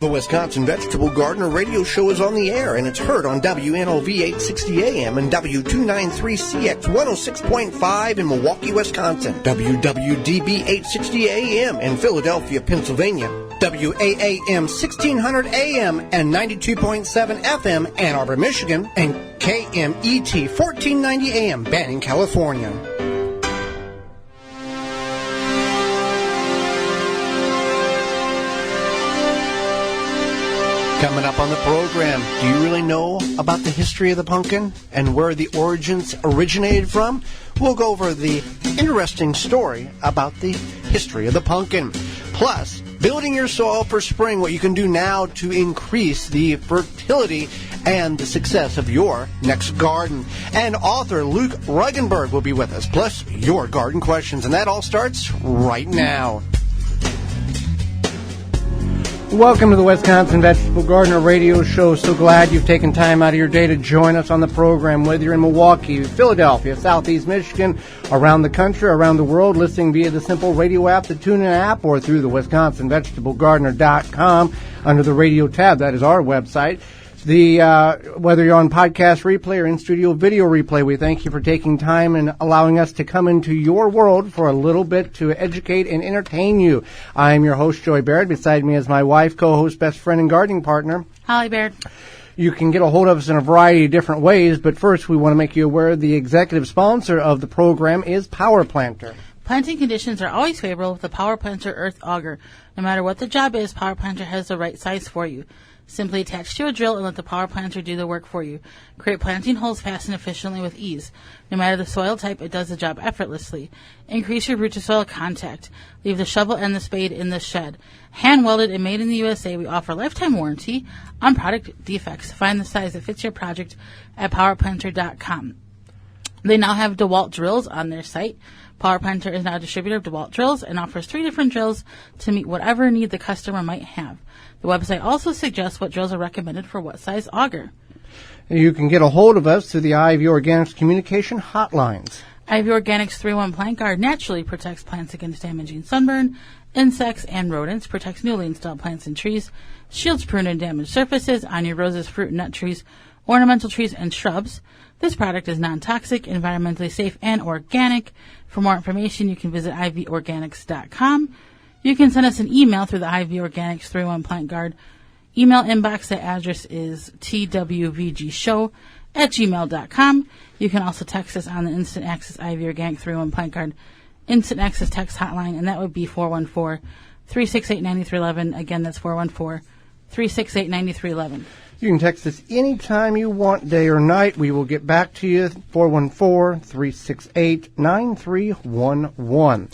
The Wisconsin Vegetable Gardener radio show is on the air, and it's heard on WNOV 860 AM and W293CX 106.5 in Milwaukee, Wisconsin, WWDB 860 AM in Philadelphia, Pennsylvania, WAAM 1600 AM and 92.7 FM Ann Arbor, Michigan, and KMET 1490 AM Banning, California. Coming up on the program, do you really know about the history of the pumpkin and where the origins originated from? We'll go over the interesting story about the history of the pumpkin. Plus, building your soil for spring, what you can do now to increase the fertility and the success of your next garden. And author Luke Ruggenberg will be with us, plus your garden questions. And that all starts right now. Welcome to the Wisconsin Vegetable Gardener radio show. So glad you've taken time out of your day to join us on the program, whether you're in Milwaukee, Philadelphia, Southeast Michigan, around the country, around the world, listening via the simple radio app, the TuneIn app, or through the WisconsinVegetableGardener.com under the radio tab. That is our website. Whether you're on podcast replay or in-studio video replay, we thank you for taking time and allowing us to come into your world for a little bit to educate and entertain you. I'm your host, Joy Baird. Beside me is my wife, co-host, best friend, and gardening partner, Holly Baird. You can get a hold of us in a variety of different ways, but first we want to make you aware the executive sponsor of the program is Power Planter. Planting conditions are always favorable with the Power Planter Earth Auger. No matter what the job is, Power Planter has the right size for you. Simply attach to a drill and let the Power Planter do the work for you. Create planting holes fast and efficiently with ease. No matter the soil type, it does the job effortlessly. Increase your root-to-soil contact. Leave the shovel and the spade in the shed. Hand-welded and made in the USA, we offer lifetime warranty on product defects. Find the size that fits your project at powerplanter.com. They now have DeWalt drills on their site. Power Planter is now a distributor of DeWalt drills and offers 3 different drills to meet whatever need the customer might have. The website also suggests what drills are recommended for what size auger. You can get a hold of us through the IV Organics communication hotlines. IV Organics 3-1 Plant Guard naturally protects plants against damaging sunburn, insects, and rodents, protects newly installed plants and trees, shields prune and damaged surfaces on your roses, fruit and nut trees, ornamental trees, and shrubs. This product is non-toxic, environmentally safe, and organic. For more information, you can visit ivorganics.com. You can send us an email through the IV Organics 3-1 Plant Guard email inbox. The address is twvgshow@gmail.com. You can also text us on the Instant Access IV Organic 3-1 Plant Guard Instant Access text hotline, and that would be 414-368-9311. Again, that's 414-368-9311. You can text us anytime you want, day or night. We will get back to you, 414-368-9311.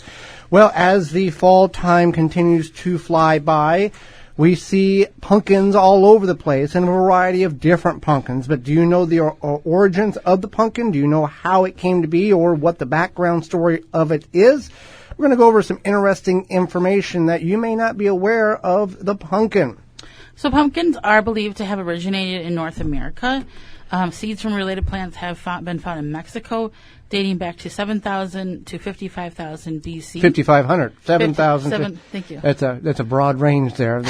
Well, as the fall time continues to fly by, we see pumpkins all over the place and a variety of different pumpkins. But do you know the origins of the pumpkin? Do you know how it came to be or what the background story of it is? We're going to go over some interesting information that you may not be aware of the pumpkin. So pumpkins are believed to have originated in North America. Seeds from related plants have been found in Mexico, dating back to 7,000 to 55,000 BC. 5,500. 7,000. Thank you. That's a broad range there.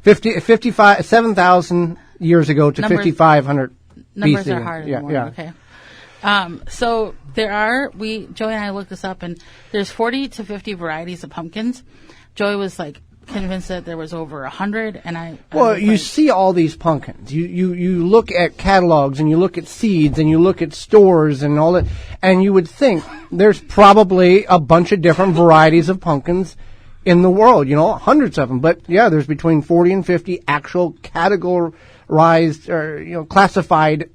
7,000 years ago to 5,500 Numbers BC. are hard anymore. Yeah. Okay. So there are, Joey and I looked this up, and there's 40 to 50 varieties of pumpkins. Joey was like convinced that there was over 100, and you see all these pumpkins. You look at catalogs and you look at seeds and you look at stores and all that, and you would think there's probably a bunch of different varieties of pumpkins in the world. Hundreds of them. But yeah, there's between 40 and 50 actual categorized or classified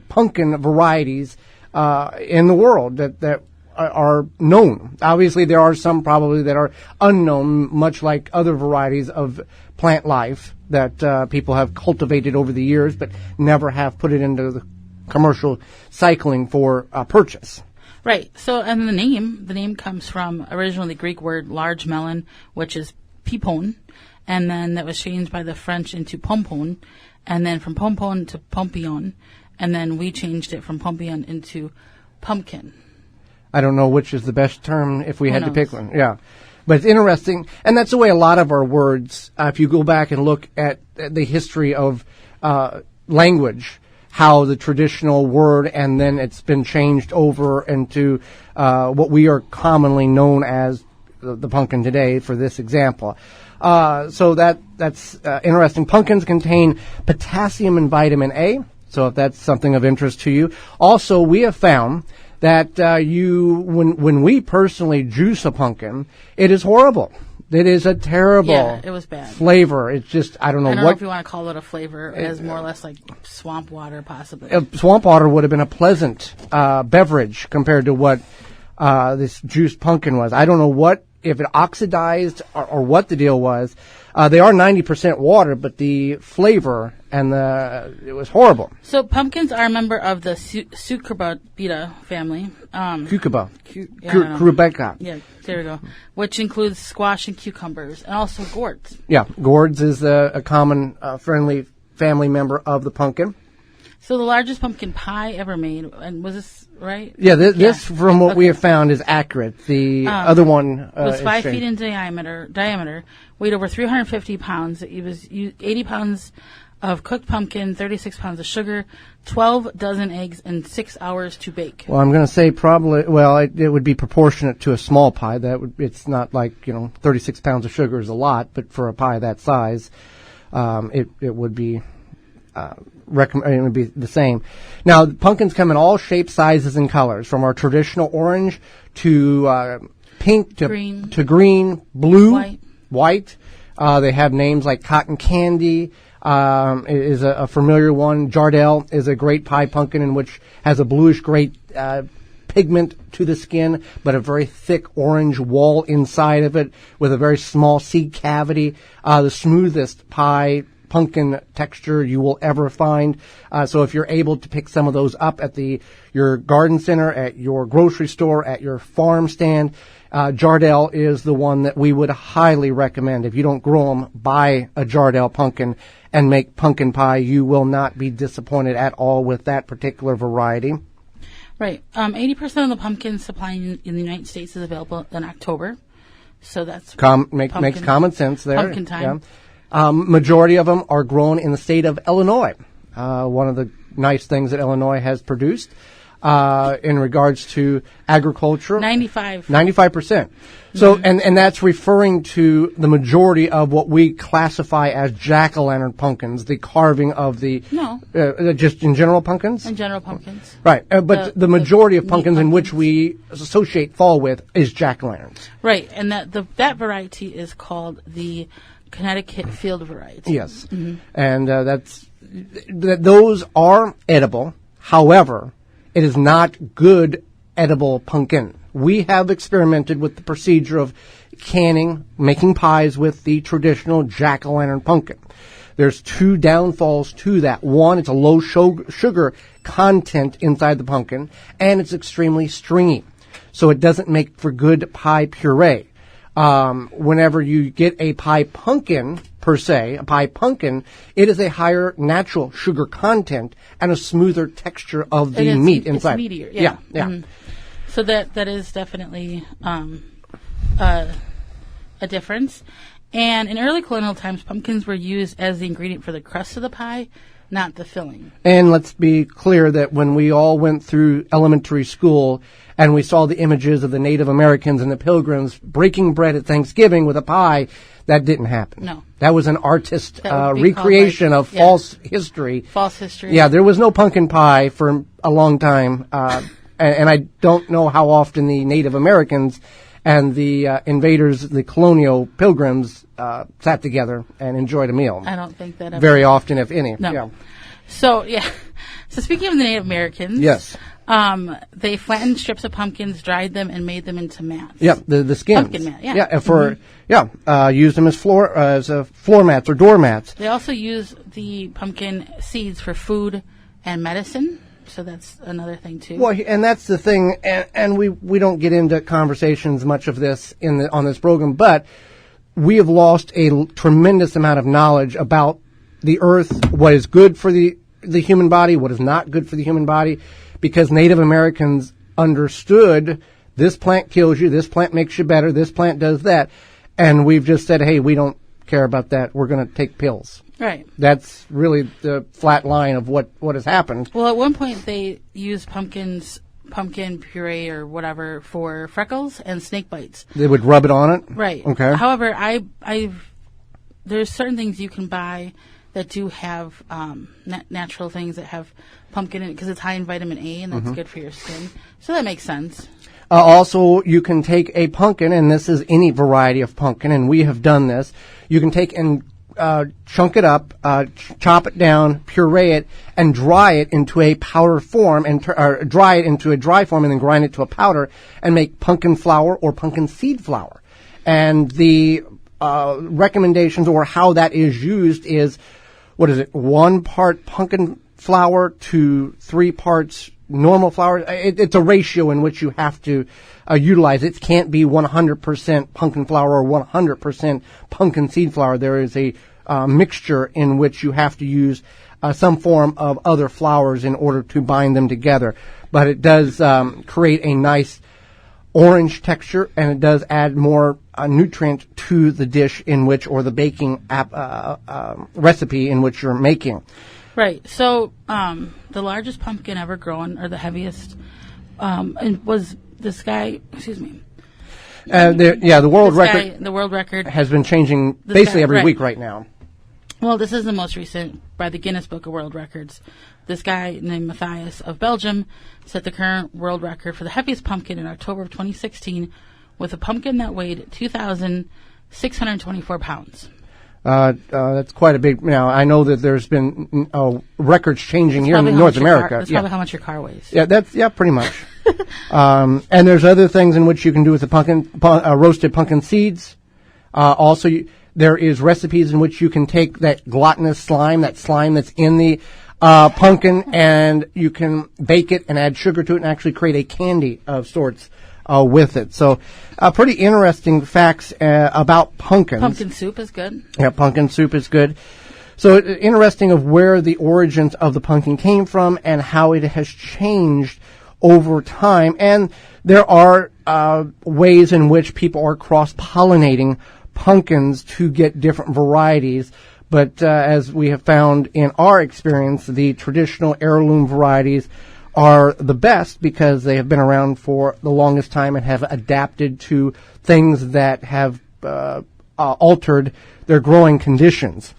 pumpkin varieties in the world that are known. Obviously, there are some probably that are unknown, much like other varieties of plant life that people have cultivated over the years, but never have put it into the commercial cycling for purchase. Right. So, and the name comes from originally the Greek word large melon, which is pipon, and then that was changed by the French into pompon, and then from pompon to pompion, and then we changed it from pompion into pumpkin. I don't know which is the best term if we had to pick one. Yeah. But it's interesting, and that's the way a lot of our words, if you go back and look at the history of language, how the traditional word and then it's been changed over into what we are commonly known as the pumpkin today for this example. So that's interesting. Pumpkins contain potassium and vitamin A, so if that's something of interest to you. Also, we have found that when we personally juice a pumpkin, it is horrible. It is a terrible it was bad. Flavor. It's just, I don't know I don't what. know if you want to call it a flavor, as more or less like swamp water, possibly. Swamp water would have been a pleasant beverage compared to what this juiced pumpkin was. I don't know if it oxidized or what the deal was. They are 90% water, but the flavor and it was horrible. So pumpkins are a member of the Cucurbita family. Cucuba. Yeah, Cucurbita. Yeah, there we go. Which includes squash and cucumbers, and also gourds. Yeah, gourds is a common friendly family member of the pumpkin. So the largest pumpkin pie ever made, and was this right? Yeah, this from what we have found is accurate. The other one was 5 feet in diameter, weighed over 350 pounds. It was 80 pounds of cooked pumpkin, 36 pounds of sugar, 12 dozen eggs, and 6 hours to bake. Well, I'm going to say probably. Well, it would be proportionate to a small pie. It's not like 36 pounds of sugar is a lot, but for a pie that size, it would be. It would be the same. Now, pumpkins come in all shapes, sizes, and colors, from our traditional orange to pink to green, blue, white. They have names like cotton candy is a familiar one. Jardel is a great pie pumpkin in which has a bluish gray pigment to the skin, but a very thick orange wall inside of it with a very small seed cavity. The smoothest pumpkin texture you will ever find. So if you're able to pick some of those up at your garden center, at your grocery store, at your farm stand, Jardel is the one that we would highly recommend. If you don't grow them, buy a Jardel pumpkin and make pumpkin pie. You will not be disappointed at all with that particular variety. Right. 80% of the pumpkin supply in the United States is available in October. So that's makes common sense there. Pumpkin time. Yeah. Majority of them are grown in the state of Illinois. One of the nice things that Illinois has produced in regards to agriculture. 95%. So, and that's referring to the majority of what we classify as jack-o'-lantern pumpkins, the carving of just in general pumpkins? In general pumpkins. Right. But the majority of pumpkins in which we associate fall with is jack-o'-lanterns. Right. And that variety is called the Connecticut field variety. Yes. Mm-hmm. And those are edible. However, it is not good edible pumpkin. We have experimented with the procedure of canning, making pies with the traditional jack-o'-lantern pumpkin. There's two downfalls to that. One, it's a low sugar content inside the pumpkin, and it's extremely stringy. So it doesn't make for good pie puree. Whenever you get a pie pumpkin, per se, a pie pumpkin, it is a higher natural sugar content and a smoother texture of the meat inside. It's meatier, yeah. Mm-hmm. So that is definitely a difference. And in early colonial times, pumpkins were used as the ingredient for the crust of the pie, not the filling. And let's be clear that when we all went through elementary school and we saw the images of the Native Americans and the Pilgrims breaking bread at Thanksgiving with a pie, that didn't happen. No. That was an artist recreation of false history. False history. Yeah, there was no pumpkin pie for a long time. And I don't know how often the Native Americans and the invaders, the colonial pilgrims, sat together and enjoyed a meal. I don't think that ever very often, if any. No. Yeah. So speaking of the Native Americans, yes, they flattened strips of pumpkins, dried them, and made them into mats. Yeah, the skins. Pumpkin mat. Yeah. Used them as floor mats or door mats. They also use the pumpkin seeds for food and medicine. So that's another thing too. Well, and that's the thing, and we don't get into conversations much of this on this program, but we have lost a tremendous amount of knowledge about the earth, what is good for the human body, what is not good for the human body, because Native Americans understood this plant kills you, this plant makes you better, this plant does that. And we've just said, hey, we don't care about that. We're going to take pills. Right. That's really the flat line of what has happened. Well, at one point they used pumpkin puree or whatever for freckles and snake bites. They would rub it on it? Right. Okay. However, there's certain things you can buy that do have natural things that have pumpkin in it because it's high in vitamin A and that's good for your skin. So that makes sense. Also, you can take a pumpkin, and this is any variety of pumpkin, and we have done this. You can take and chunk it up, chop it down, puree it, and dry it into a powder form, or dry it into a dry form, and then grind it to a powder, and make pumpkin flour or pumpkin seed flour. And the recommendations or how that is used is, 1 part pumpkin flour to 3 parts normal flour. It's a ratio in which you have to utilize. It can't be 100% pumpkin flour or 100% pumpkin seed flour. There is a mixture in which you have to use some form of other flours in order to bind them together. But it does create a nice orange texture, and it does add more nutrient to the dish in which, or the baking recipe in which you're making. Right. So the largest pumpkin ever grown, or the heaviest, and was this guy. Excuse me. The world record has been changing basically every week right now. Well, this is the most recent by the Guinness Book of World Records. This guy named Matthias of Belgium set the current world record for the heaviest pumpkin in October of 2016 with a pumpkin that weighed 2,624 pounds. That's quite a big. Now, I know that there's been records changing here in North America. That's probably how much your car weighs. Yeah, pretty much. And there's other things in which you can do with the pumpkin, roasted pumpkin seeds. Also, there is recipes in which you can take that glutinous slime, that slime that's in the pumpkin, and you can bake it and add sugar to it and actually create a candy of sorts with it. So, pretty interesting facts about pumpkins. Pumpkin soup is good. Yeah, pumpkin soup is good. So, interesting of where the origins of the pumpkin came from and how it has changed over time. And there are ways in which people are cross-pollinating pumpkins to get different varieties. But as we have found in our experience, the traditional heirloom varieties are the best because they have been around for the longest time and have adapted to things that have altered their growing conditions.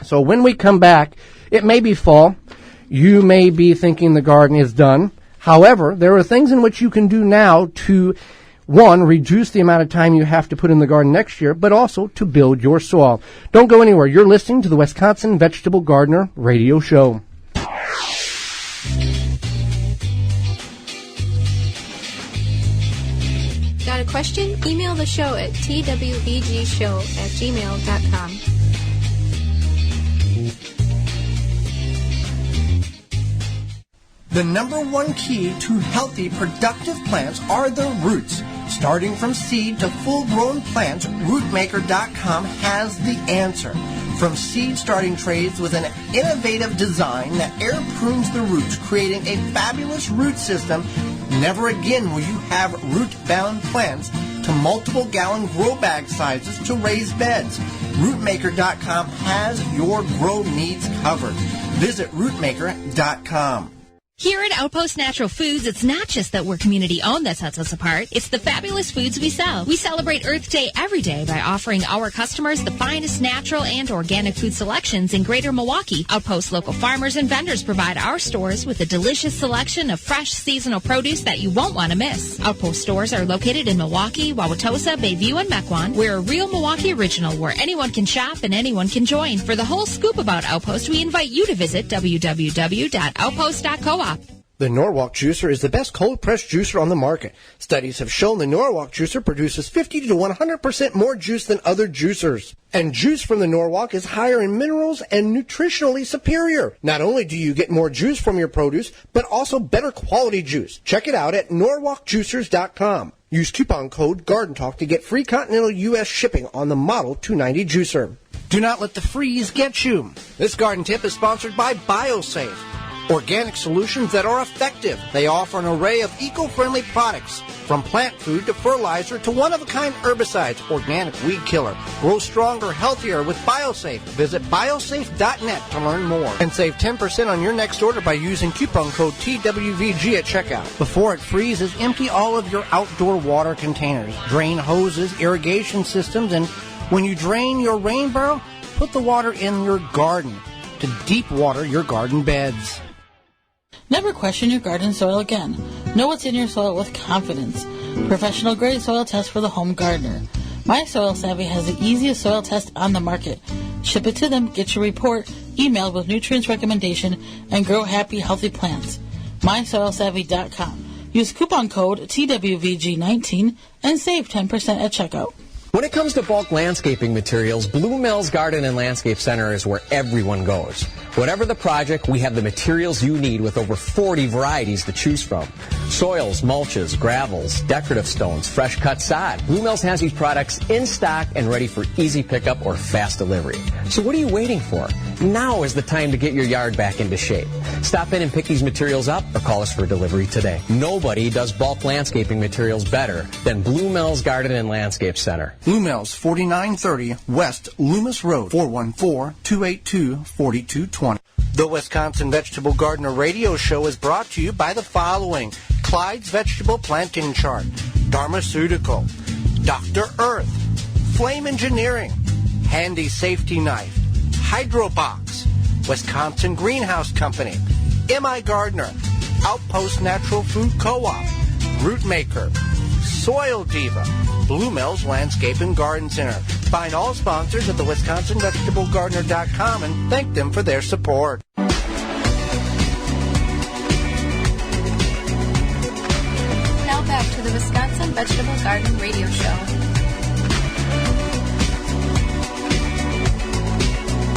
So when we come back, it may be fall. You may be thinking the garden is done. However, there are things in which you can do now to, one, reduce the amount of time you have to put in the garden next year, but also to build your soil. Don't go anywhere. You're listening to the Wisconsin Vegetable Gardener Radio Show. Got a question? Email the show at twvgshow@gmail.com. The number one key to healthy, productive plants are the roots. Starting from seed to full-grown plants, rootmaker.com has the answer. From seed starting trays with an innovative design that air prunes the roots, creating a fabulous root system, never again will you have root-bound plants, to multiple gallon grow bag sizes to raised beds. Rootmaker.com has your grow needs covered. Visit rootmaker.com. Here at Outpost Natural Foods, it's not just that we're community-owned that sets us apart. It's the fabulous foods we sell. We celebrate Earth Day every day by offering our customers the finest natural and organic food selections in Greater Milwaukee. Outpost local farmers and vendors provide our stores with a delicious selection of fresh seasonal produce that you won't want to miss. Outpost stores are located in Milwaukee, Wauwatosa, Bayview, and Mequon. We're a real Milwaukee original where anyone can shop and anyone can join. For the whole scoop about Outpost, we invite you to visit www.outpost.coop. The Norwalk Juicer is the best cold-pressed juicer on the market. Studies have shown the Norwalk Juicer produces 50 to 100% more juice than other juicers. And juice from the Norwalk is higher in minerals and nutritionally superior. Not only do you get more juice from your produce, but also better quality juice. Check it out at norwalkjuicers.com. Use coupon code GARDENTALK to get free continental U.S. shipping on the Model 290 juicer. Do not let the freeze get you. This garden tip is sponsored by BioSafe. Organic solutions that are effective. They offer an array of eco-friendly products, from plant food to fertilizer to one-of-a-kind herbicides. Organic weed killer. Grow stronger, healthier with BioSafe. Visit biosafe.net to learn more. And save 10% on your next order by using coupon code TWVG at checkout. Before it freezes, empty all of your outdoor water containers. Drain hoses, irrigation systems, and when you drain your rain barrel, put the water in your garden to deep water your garden beds. Never question your garden soil again. Know what's in your soil with confidence. Professional grade soil test for the home gardener. My Soil Savvy has the easiest soil test on the market. Ship it to them, get your report, emailed with nutrients recommendation, and grow happy, healthy plants. MySoilSavvy.com. Use coupon code TWVG19 and save 10% at checkout. When it comes to bulk landscaping materials, Blue Mills Garden and Landscape Center is where everyone goes. Whatever the project, we have the materials you need with over 40 varieties to choose from. Soils, mulches, gravels, decorative stones, fresh cut sod. Blue Mills has these products in stock and ready for easy pickup or fast delivery. So what are you waiting for? Now is the time to get your yard back into shape. Stop in and pick these materials up or call us for delivery today. Nobody does bulk landscaping materials better than Blue Mills Garden and Landscape Center. Blue Mills, 4930 West Loomis Road, 414-282-4220. The Wisconsin Vegetable Gardener Radio Show is brought to you by the following: Clyde's Vegetable Planting Chart, Dharmaceutical, Dr. Earth, Flame Engineering, Handy Safety Knife, Hydrobox, Wisconsin Greenhouse Company, M.I. Gardner, Outpost Natural Food Co-op, Rootmaker, Soil Diva, Blue Mills Landscape and Garden Center. Find all sponsors at the WisconsinVegetableGardener.com and thank them for their support. Now back to the Wisconsin Vegetable Garden Radio Show.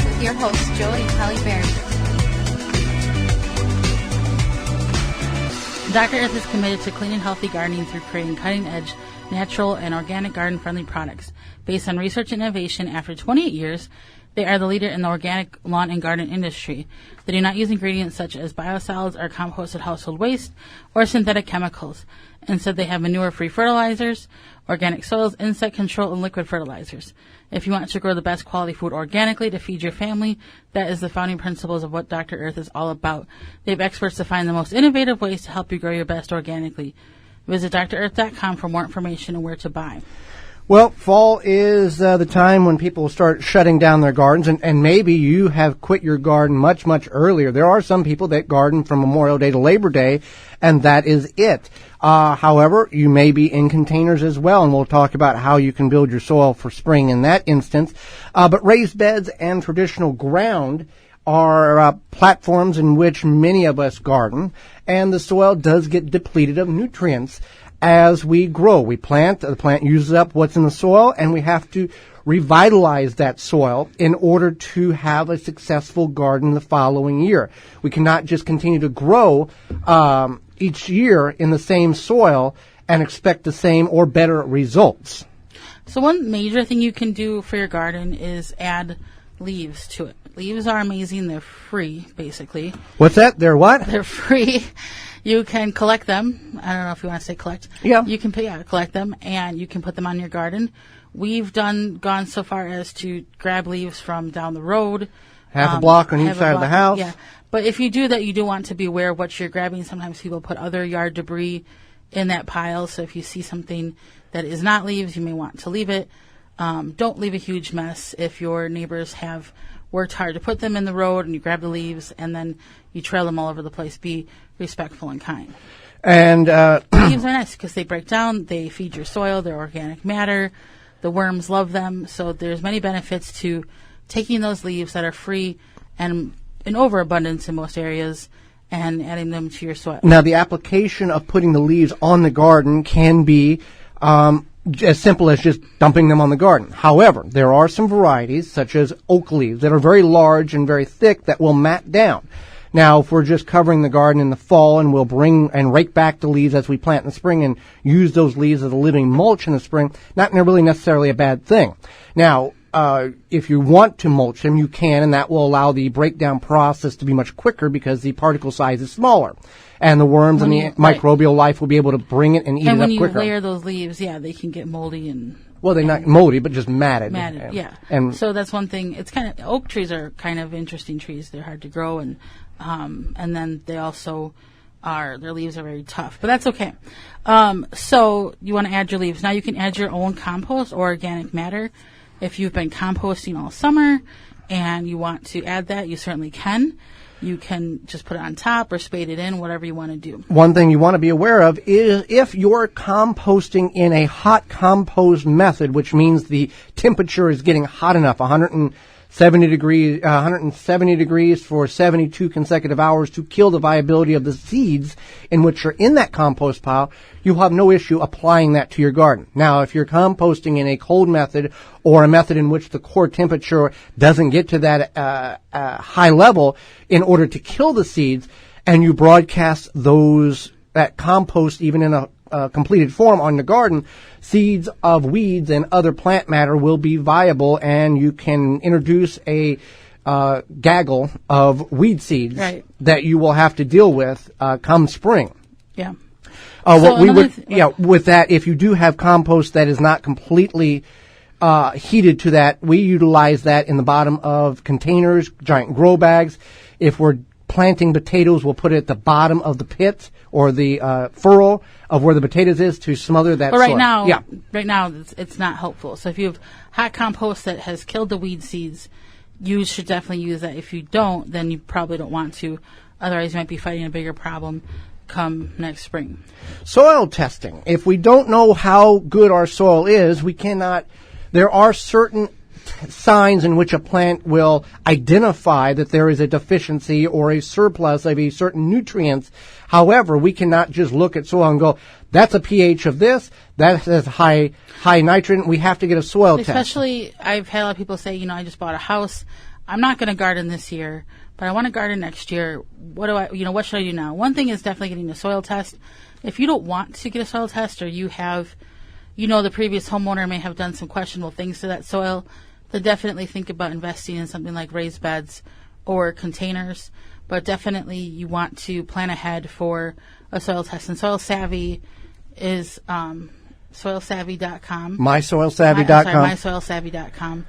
With your hosts, Joey and Holly Berry. Dr. Earth is committed to clean and healthy gardening through creating cutting-edge, natural, and organic garden-friendly products. Based on research and innovation, after 28 years, they are the leader in the organic lawn and garden industry. They do not use ingredients such as biosolids or composted household waste or synthetic chemicals. Instead, they have manure-free fertilizers, organic soils, insect control, and liquid fertilizers. If you want to grow the best quality food organically to feed your family, that is the founding principles of what Dr. Earth is all about. They have experts to find the most innovative ways to help you grow your best organically. Visit drearth.com for more information and where to buy. Well, fall is the time when people start shutting down their gardens, and maybe you have quit your garden much, much earlier. There are some people that garden from Memorial Day to Labor Day, and that is it. However, you may be in containers as well, and we'll talk about how you can build your soil for spring in that instance. But raised beds and traditional ground are platforms in which many of us garden, and the soil does get depleted of nutrients as we grow. We plant, the plant uses up what's in the soil, and we have to revitalize that soil in order to have a successful garden the following year. We cannot just continue to grow each year in the same soil and expect the same or better results. So one major thing you can do for your garden is add leaves to it. Leaves are amazing. They're free, basically. What's that? They're what? They're free. You can collect them. I don't know if you want to say collect. Yeah. You can collect them, and you can put them on your garden. We've gone so far as to grab leaves from down the road. Half a block on each side of the house. Yeah. But if you do that, you do want to be aware of what you're grabbing. Sometimes people put other yard debris in that pile. So if you see something that is not leaves, you may want to leave it. Don't leave a huge mess. If your neighbors have worked hard to put them in the road and you grab the leaves and then you trail them all over the place, be respectful and kind. And leaves are nice because they break down, they feed your soil, they're organic matter, the worms love them, so there's many benefits to taking those leaves that are free and in overabundance in most areas and adding them to your soil. Now, the application of putting the leaves on the garden can be as simple as just dumping them on the garden. However, there are some varieties, such as oak leaves, that are very large and very thick that will mat down. Now, if we're just covering the garden in the fall and we'll bring and rake back the leaves as we plant in the spring and use those leaves as a living mulch in the spring, not really necessarily a bad thing. Now, if you want to mulch them, you can, and that will allow the breakdown process to be much quicker because the particle size is smaller. And the worms and the microbial life will be able to bring it and eat it up quicker. And when you layer those leaves, they can get moldy and... Well, they're not moldy, but just matted. Matted, yeah. And so that's one thing. It's kind of... Oak trees are kind of interesting trees. They're hard to grow, and then they also are... Their leaves are very tough, but that's okay. So you want to add your leaves. Now you can add your own compost or organic matter. If you've been composting all summer and you want to add that, you certainly can. You can just put it on top or spade it in, whatever you want to do. One thing you want to be aware of is if you're composting in a hot compost method, which means the temperature is getting hot enough, 170 degrees for 72 consecutive hours to kill the viability of the seeds in which are in that compost pile, you'll have no issue applying that to your garden. Now, if you're composting in a cold method or a method in which the core temperature doesn't get to that high level in order to kill the seeds, and you broadcast that compost even in a completed form on the garden, seeds of weeds and other plant matter will be viable, and you can introduce a gaggle of weed seeds that you will have to deal with come spring. Yeah. With that, if you do have compost that is not completely heated to that, we utilize that in the bottom of containers, giant grow bags. If we're planting potatoes, we'll put it at the bottom of the pit or the furrow of where the potatoes is to smother that soil. Right now, it's not helpful. So if you have hot compost that has killed the weed seeds, you should definitely use that. If you don't, then you probably don't want to. Otherwise, you might be fighting a bigger problem come next spring. Soil testing. If we don't know how good our soil is, we cannot. There are certain signs in which a plant will identify that there is a deficiency or a surplus of a certain nutrients. However, we cannot just look at soil and go, that's a pH of this, that has high nitrogen. We have to get a soil test. Especially, I've had a lot of people say, I just bought a house. I'm not going to garden this year, but I want to garden next year. What should I do now? One thing is definitely getting a soil test. If you don't want to get a soil test, or you have, the previous homeowner may have done some questionable things to that soil, then definitely think about investing in something like raised beds or containers. But definitely you want to plan ahead for a soil test. And Soil Savvy is soilsavvy.com. MySoilSavvy.com. MySoilSavvy.com.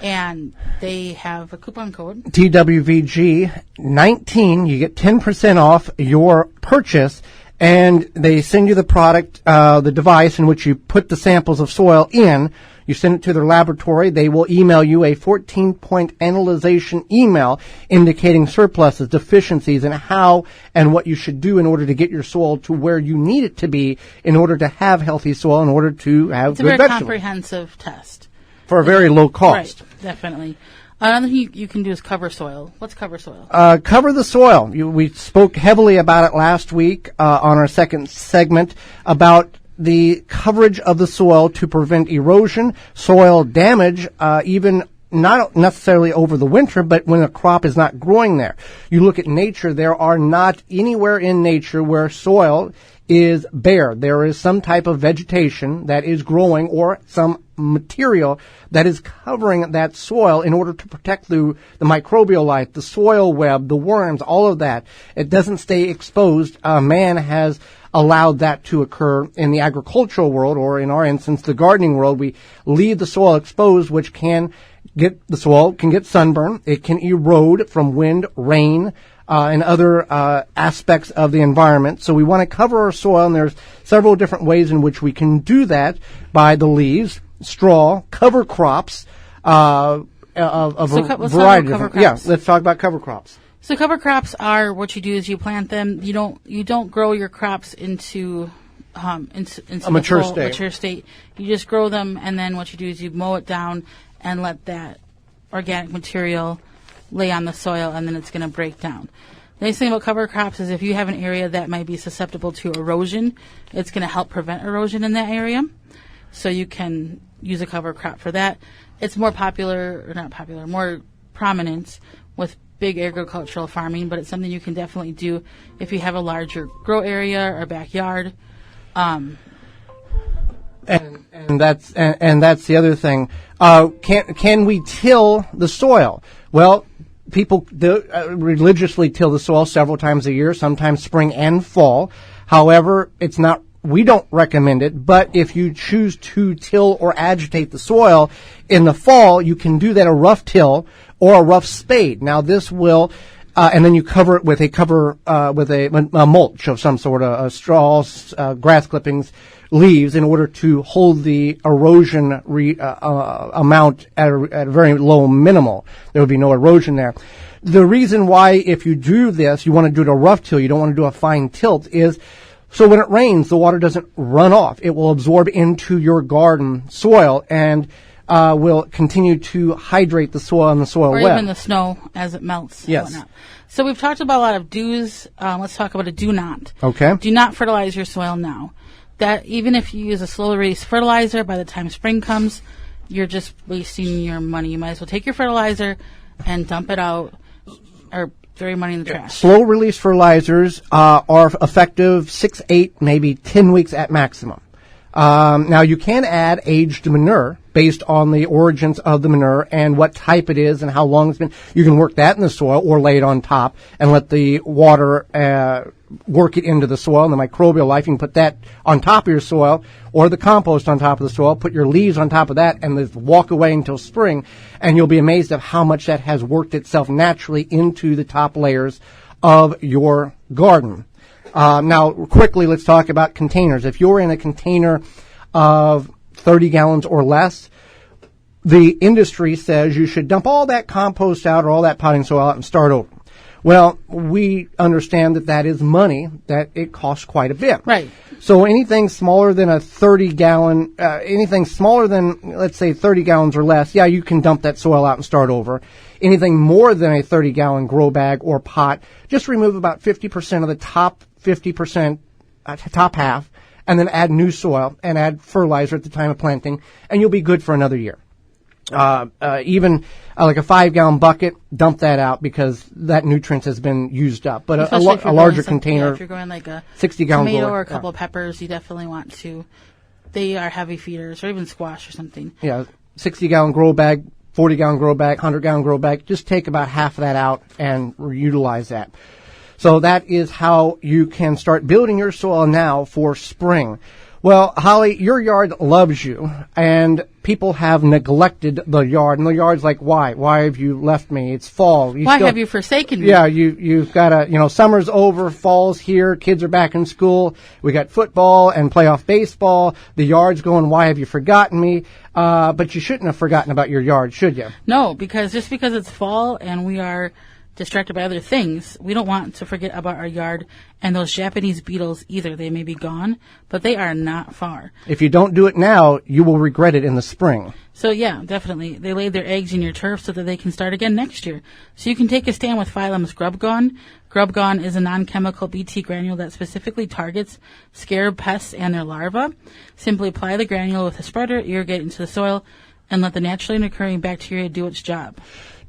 And they have a coupon code. TWVG19. You get 10% off your purchase. And they send you the product, the device in which you put the samples of soil in. You send it to their laboratory. They will email you a 14-point analyzation email indicating surpluses, deficiencies, and how and what you should do in order to get your soil to where you need it to be in order to have healthy soil, in order to have good vegetables. It's a very comprehensive test. For a very low cost. Right, definitely. Another thing you can do is cover soil. What's cover soil? Cover the soil. We spoke heavily about it last week on our second segment about the coverage of the soil to prevent erosion, soil damage, even not necessarily over the winter, but when a crop is not growing there. You look at nature, there are not anywhere in nature where soil is bare. There is some type of vegetation that is growing or some material that is covering that soil in order to protect the microbial life, the soil web, the worms, all of that. It doesn't stay exposed. Man has allowed that to occur in the agricultural world, or in our instance, the gardening world. We leave the soil exposed, which the soil can get sunburn. It can erode from wind, rain, and other aspects of the environment. So we want to cover our soil, and there's several different ways in which we can do that by the leaves, straw, cover crops, of a variety of different. Yeah, let's talk about cover crops. So cover crops are, what you do is you plant them. You don't grow your crops into a mature state. You just grow them, and then what you do is you mow it down and let that organic material lay on the soil, and then it's going to break down. The nice thing about cover crops is if you have an area that might be susceptible to erosion, it's going to help prevent erosion in that area. So you can use a cover crop for that. It's more more prominent with big agricultural farming, but it's something you can definitely do if you have a larger grow area or backyard. And that's the other thing. Can we till the soil? Well, people religiously till the soil several times a year, sometimes spring and fall. However, we don't recommend it, but if you choose to till or agitate the soil in the fall, you can do that a rough till or a rough spade. Now this will, and then you cover it with a mulch of some sort, of straws, grass clippings, leaves, in order to hold the erosion amount at a very low minimal. There will be no erosion there. The reason why, if you do this, you want to do it a rough till, you don't want to do a fine tilt, is so when it rains, the water doesn't run off. It will absorb into your garden soil and will continue to hydrate the soil and the soil web. Or even the snow as it melts. Yes. And whatnot. So we've talked about a lot of do's. Let's talk about a do not. Okay. Do not fertilize your soil now. That even if you use a slow release fertilizer, by the time spring comes, you're just wasting your money. You might as well take your fertilizer and dump it out or throw your money in the trash. Slow release fertilizers are effective 6, 8, maybe 10 weeks at maximum. Now you can add aged manure based on the origins of the manure and what type it is and how long it's been. You can work that in the soil or lay it on top and let the water work it into the soil and the microbial life. You can put that on top of your soil or the compost on top of the soil, put your leaves on top of that, and just walk away until spring, and you'll be amazed at how much that has worked itself naturally into the top layers of your garden. Now, quickly, let's talk about containers. If you're in a container of 30 gallons or less, the industry says you should dump all that compost out or all that potting soil out and start over. Well, we understand that is money, that it costs quite a bit. Right. So anything smaller than a 30-gallon, anything smaller than, let's say, 30 gallons or less, yeah, you can dump that soil out and start over. Anything more than a 30-gallon grow bag or pot, just remove about 50% of the top 50%, top half, and then add new soil and add fertilizer at the time of planting, and you'll be good for another year. Even like a 5-gallon bucket, dump that out because that nutrient has been used up. But a larger container, if you're going like a 60-gallon tomato or a couple of peppers, you definitely want to. They are heavy feeders, or even squash or something. Yeah, 60-gallon grow bag, 40-gallon grow bag, 100-gallon grow bag. Just take about half of that out and utilize that. So that is how you can start building your soil now for spring. Well, Holly, your yard loves you, and people have neglected the yard. And the yard's like, why? Why have you left me? It's fall. Why have you forsaken me? Yeah, you've got summer's over, fall's here, kids are back in school. We got football and playoff baseball. The yard's going, why have you forgotten me? But you shouldn't have forgotten about your yard, should you? No, because it's fall and we are distracted by other things, we don't want to forget about our yard and those Japanese beetles either. They may be gone, but they are not far. If you don't do it now, you will regret it in the spring. So yeah, definitely. They lay their eggs in your turf so that they can start again next year. So you can take a stand with Phylum's Grub Gone. Grub Gone is a non-chemical BT granule that specifically targets scarab pests and their larvae. Simply apply the granule with a spreader, irrigate into the soil, and let the naturally occurring bacteria do its job.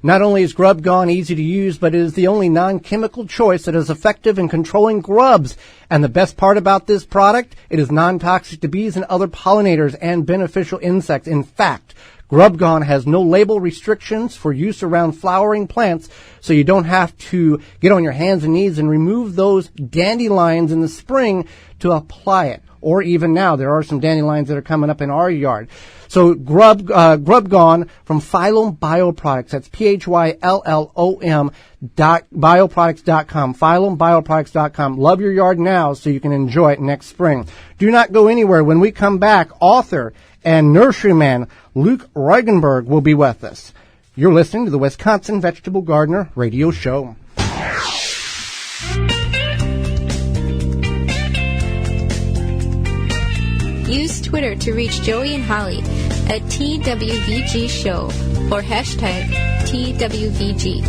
Not only is Grub Gone easy to use, but it is the only non-chemical choice that is effective in controlling grubs. And the best part about this product, it is non-toxic to bees and other pollinators and beneficial insects. In fact, Grub Gone has no label restrictions for use around flowering plants, so you don't have to get on your hands and knees and remove those dandelions in the spring to apply it. Or even now, there are some dandelions that are coming up in our yard. So Grub Gone from Phylum Bioproducts. That's PHYLLOM bioproducts.com. PhylumBioproducts.com. Love your yard now so you can enjoy it next spring. Do not go anywhere. When we come back, author and nurseryman Luke Ruggenberg will be with us. You're listening to the Wisconsin Vegetable Gardener Radio Show. Use Twitter to reach Joey and Holly at TWVG Show or hashtag TWVG.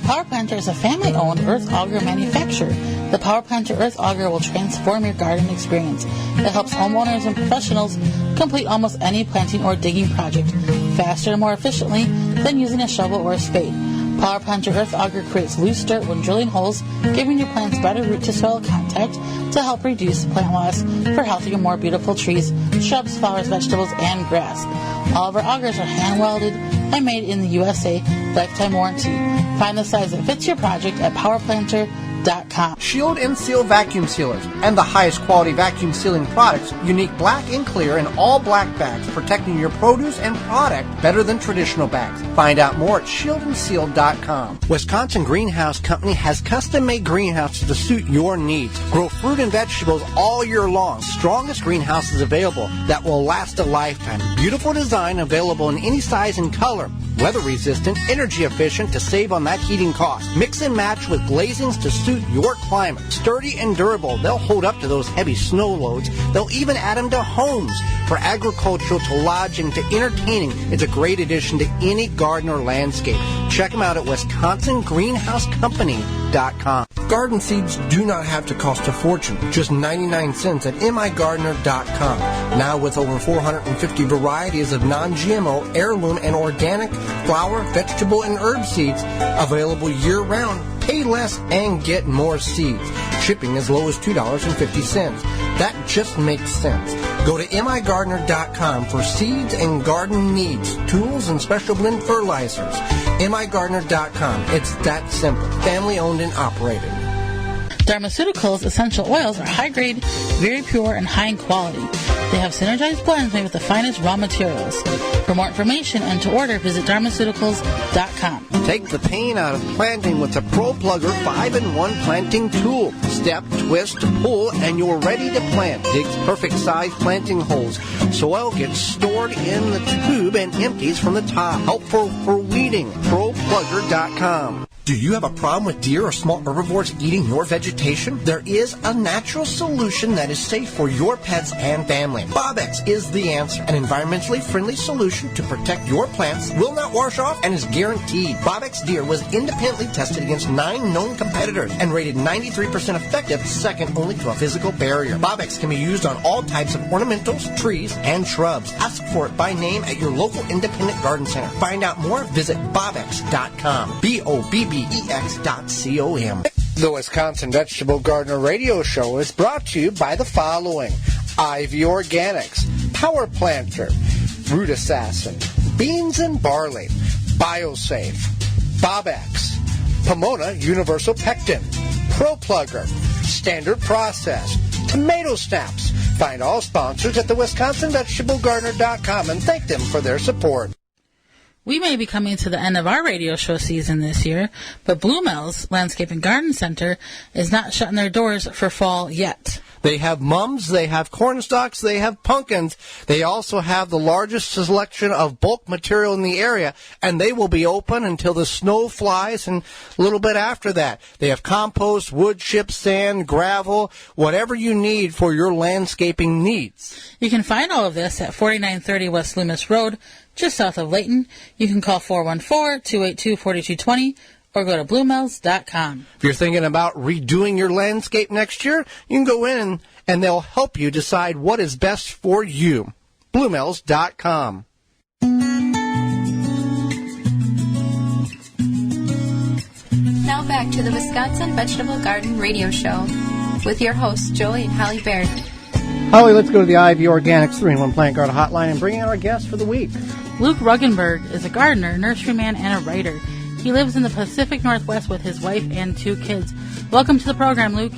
Power Planter is a family-owned earth auger manufacturer. The Power Planter Earth Auger will transform your garden experience. It helps homeowners and professionals complete almost any planting or digging project faster and more efficiently than using a shovel or a spade. Power Planter Earth Auger creates loose dirt when drilling holes, giving your plants better root-to-soil contact to help reduce plant loss for healthier, more beautiful trees, shrubs, flowers, vegetables, and grass. All of our augers are hand-welded and made in the USA, lifetime warranty. Find the size that fits your project at powerplanter.com. Shield and Seal vacuum sealers and the highest quality vacuum sealing products, unique black and clear and all black bags, protecting your produce and product better than traditional bags. Find out more at shieldandseal.com. Wisconsin Greenhouse Company has custom-made greenhouses to suit your needs. Grow fruit and vegetables all year long. Strongest greenhouses available that will last a lifetime. Beautiful design available in any size and color. Weather resistant, energy efficient to save on that heating cost. Mix and match with glazings to suit your climate. Sturdy and durable, they'll hold up to those heavy snow loads. They'll even add them to homes. For agricultural to lodging to entertaining, it's a great addition to any garden or landscape. Check them out at WisconsinGreenhouseCompany.com. Garden seeds do not have to cost a fortune, just 99 cents at migardener.com. Now with over 450 varieties of non-GMO, heirloom, and organic flower, vegetable, and herb seeds available year-round. Pay less and get more seeds. Shipping as low as $2.50. That just makes sense. Go to migardener.com for seeds and garden needs, tools, and special blend fertilizers. migardener.com. It's that simple. Family owned and operated. Dharmaceuticals essential oils are high-grade, very pure, and high in quality. They have synergized blends made with the finest raw materials. For more information and to order, visit dharmaceuticals.com. Take the pain out of planting with the Pro Plugger 5-in-1 planting tool. Step, twist, pull, and you're ready to plant. Digs perfect size planting holes. Soil gets stored in the tube and empties from the top. Helpful for weeding. ProPlugger.com. Do you have a problem with deer or small herbivores eating your vegetation? There is a natural solution that is safe for your pets and family. Bobex is the answer. An environmentally friendly solution to protect your plants, will not wash off, and is guaranteed. Bobex Deer was independently tested against 9 known competitors and rated 93% effective, second only to a physical barrier. Bobex can be used on all types of ornamentals, trees, and shrubs. Ask for it by name at your local independent garden center. Find out more, visit bobex.com. BOBBEX.com. The Wisconsin Vegetable Gardener Radio Show is brought to you by the following: Ivy Organics, Power Planter, Root Assassin, Beans and Barley, BioSafe, Bobex, Pomona Universal Pectin, Pro Plugger, Standard Process, Tomato Snaps. Find all sponsors at the WisconsinVegetableGardener.com and thank them for their support. We may be coming to the end of our radio show season this year, but Bluemel's Landscape and Garden Center is not shutting their doors for fall yet. They have mums, they have corn stalks, they have pumpkins. They also have the largest selection of bulk material in the area, and they will be open until the snow flies and a little bit after that. They have compost, wood chips, sand, gravel, whatever you need for your landscaping needs. You can find all of this at 4930 West Loomis Road, just south of Layton. You can call 414-282-4220 or go to bluemells.com. If you're thinking about redoing your landscape next year, you can go in and they'll help you decide what is best for you. bluemells.com. Now back to the Wisconsin Vegetable Garden Radio Show with your hosts, Joey and Holly Baird. Holly, let's go to the Ivy Organics 3-in-1 Plant Garden Hotline and bring in our guest for the week. Luke Ruggenberg is a gardener, nurseryman, and a writer. He lives in the Pacific Northwest with his wife and 2 kids. Welcome to the program, Luke.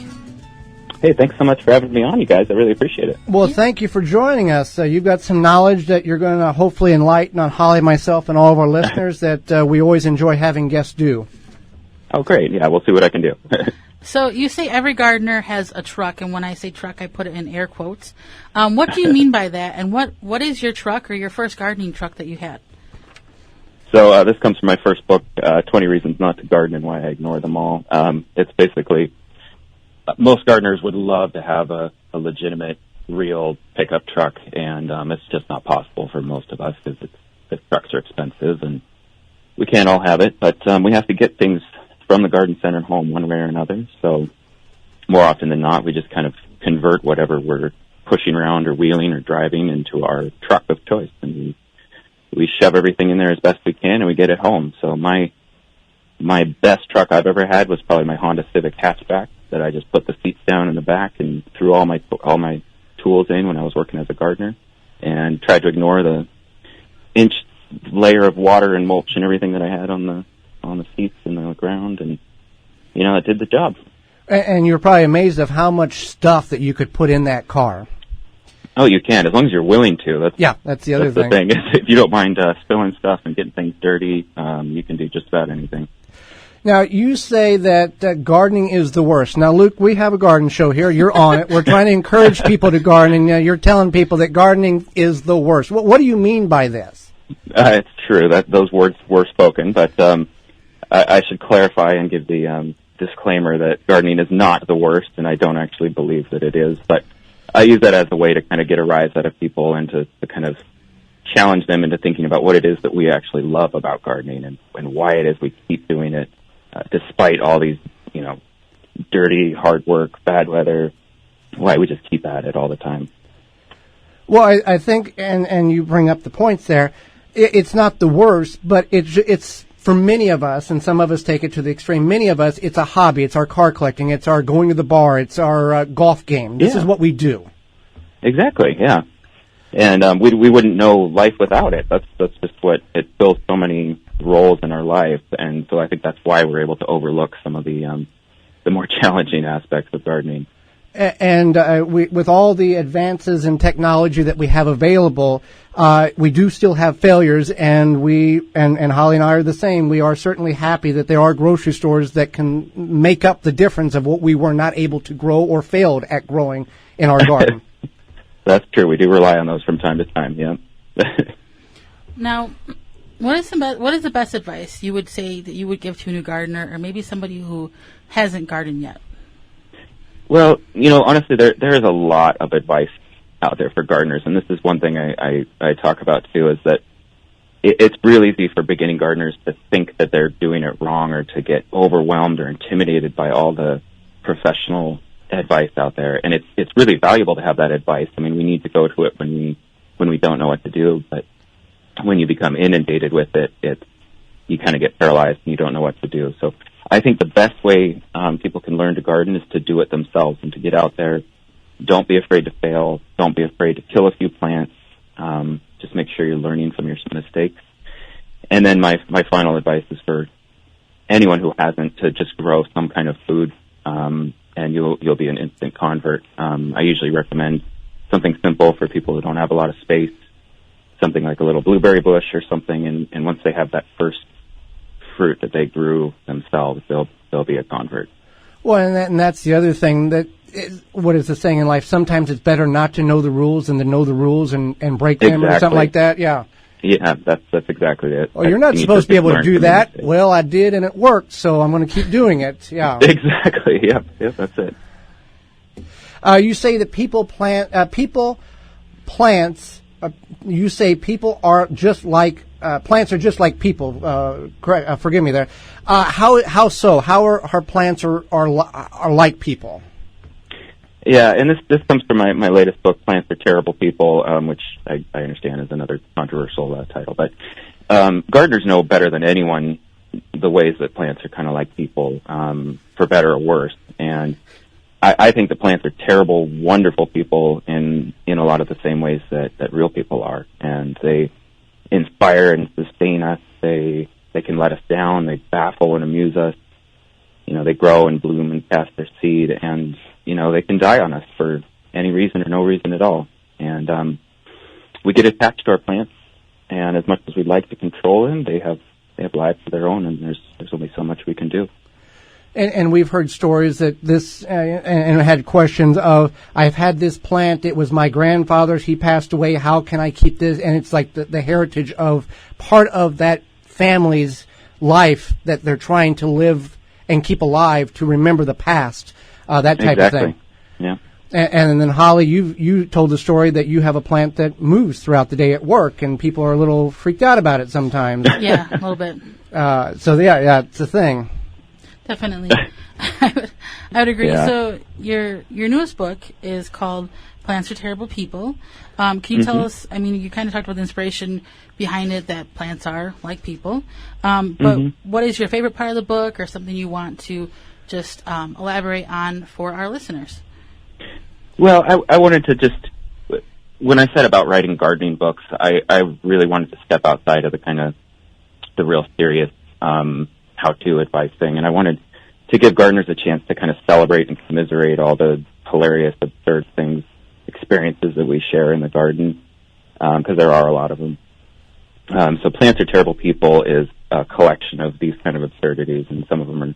Hey, thanks so much for having me on, you guys. I really appreciate it. Well, thank you for joining us. You've got some knowledge that you're going to hopefully enlighten on Holly, myself, and all of our listeners that we always enjoy having guests do. Oh, great. Yeah, we'll see what I can do. So you say every gardener has a truck, and when I say truck, I put it in air quotes. What do you mean by that, and what is your truck or your first gardening truck that you had? So this comes from my first book, 20 Reasons Not to Garden and Why I Ignore Them All. It's basically, most gardeners would love to have a legitimate, real pickup truck, and it's just not possible for most of us because the trucks are expensive, and we can't all have it, but we have to get things from the garden center home one way or another. So more often than not, we just kind of convert whatever we're pushing around or wheeling or driving into our truck of choice, and we shove everything in there as best we can, and we get it home. So my My best truck I've ever had was probably my Honda Civic hatchback that I just put the seats down in the back and threw all my tools in when I was working as a gardener, and tried to ignore the inch layer of water and mulch and everything that I had on the seats and the ground, and it did the job. And you're probably amazed of how much stuff that you could put in that car. Oh, you can, as long as you're willing to. That's the other thing. The thing. If you don't mind spilling stuff and getting things dirty, you can do just about anything. Now, you say that gardening is the worst. Now, Luke, we have a garden show here. You're on it. We're trying to encourage people to garden, and you're telling people that gardening is the worst. What do you mean by this? It's true that those words were spoken, but I should clarify and give the disclaimer that gardening is not the worst, and I don't actually believe that it is. But I use that as a way to kind of get a rise out of people and to kind of challenge them into thinking about what it is that we actually love about gardening and why it is we keep doing it. Despite all these, dirty, hard work, bad weather, why we just keep at it all the time. Well, I think, and you bring up the points there, it's not the worst, but it's for many of us, and some of us take it to the extreme, many of us, it's a hobby. It's our car collecting. It's our going to the bar. It's our golf game. This is what we do. Exactly, yeah. And we wouldn't know life without it. That's just what it fills so many roles in our life, and so I think that's why we're able to overlook some of the more challenging aspects of gardening. And with all the advances in technology that we have available, we do still have failures, and and Holly and I are the same. We are certainly happy that there are grocery stores that can make up the difference of what we were not able to grow or failed at growing in our garden. That's true. We do rely on those from time to time, yeah. Now, what is the best advice you would say that you would give to a new gardener, or maybe somebody who hasn't gardened yet? Well, honestly, there is a lot of advice out there for gardeners, and this is one thing I talk about too, is that it's real easy for beginning gardeners to think that they're doing it wrong or to get overwhelmed or intimidated by all the professional advice out there. And it's really valuable to have that advice. I mean, we need to go to it when we don't know what to do, but when you become inundated with it, you kind of get paralyzed and you don't know what to do. So I think the best way people can learn to garden is to do it themselves and to get out there. Don't be afraid to fail. Don't be afraid to kill a few plants. Just make sure you're learning from your mistakes. And then my final advice is for anyone who hasn't to just grow some kind of food, and you'll be an instant convert. I usually recommend something simple for people who don't have a lot of space, something like a little blueberry bush or something, and once they have that first fruit that they grew themselves, they'll be a convert. Well, and that's the other thing, what is the saying in life? Sometimes it's better not to know the rules than to know the rules and break them or something like that. Yeah. Yeah, that's exactly it. Oh, you're not supposed to be able to do that. Well, I did, and it worked, so I'm going to keep doing it. Yeah. Exactly. Yep, that's it. You say that plants. You say people are just like plants are just like people. Correct. Forgive me there. How so? How are plants are like people? Yeah, and this comes from my latest book, Plants Are Terrible People, which I understand is another controversial title. But gardeners know better than anyone the ways that plants are kind of like people, for better or worse. And I think that plants are terrible, wonderful people in a lot of the same ways that real people are. And they inspire and sustain us. They can let us down. They baffle and amuse us. They grow and bloom and cast their seed, and they can die on us for any reason or no reason at all. And we get attached to our plants, and as much as we'd like to control them, they have lives of their own, and there's only so much we can do. And we've heard stories that this, and had questions of, I've had this plant, it was my grandfather's, he passed away, how can I keep this? And it's like the heritage of part of that family's life that they're trying to live and keep alive to remember the past, that type of thing. Yeah. And then Holly, you told the story that you have a plant that moves throughout the day at work, and people are a little freaked out about it sometimes. Yeah, a little bit. So yeah, it's a thing. Definitely. I would agree. Yeah. So your newest book is called Plants Are Terrible People. Can you tell us, I mean, you kind of talked about the inspiration behind it, that plants are like people. But what is your favorite part of the book, or something you want to just elaborate on for our listeners? Well, I wanted to just, when I said about writing gardening books, I really wanted to step outside of the kind of the real serious how-to advice thing, and I wanted to give gardeners a chance to kind of celebrate and commiserate all the hilarious, absurd things, experiences that we share in the garden, because there are a lot of them. So Plants Are Terrible People is a collection of these kind of absurdities, and some of them are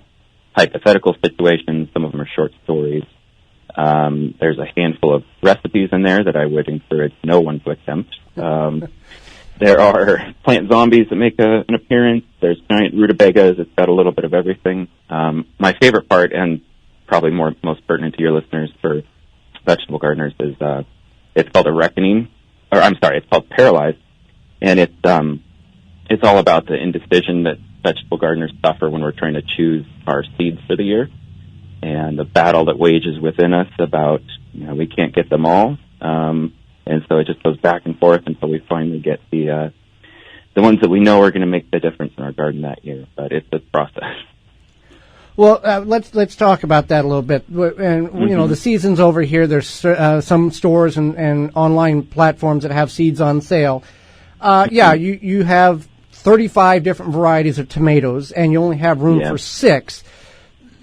hypothetical situations, some of them are short stories. There's a handful of recipes in there that I would encourage no one to attempt. There are plant zombies that make an appearance. There's giant rutabagas. It's got a little bit of everything. My favorite part, and probably most pertinent to your listeners for vegetable gardeners, is it's called A Reckoning, it's called Paralyzed, and it's all about the indecision that vegetable gardeners suffer when we're trying to choose our seeds for the year, and the battle that wages within us about, we can't get them all. And so it just goes back and forth until we finally get the ones that we know are going to make the difference in our garden that year. But it's a process. Well, let's talk about that a little bit. And the season's over here. There's some stores and online platforms that have seeds on sale. You have 35 different varieties of tomatoes, and you only have room for 6.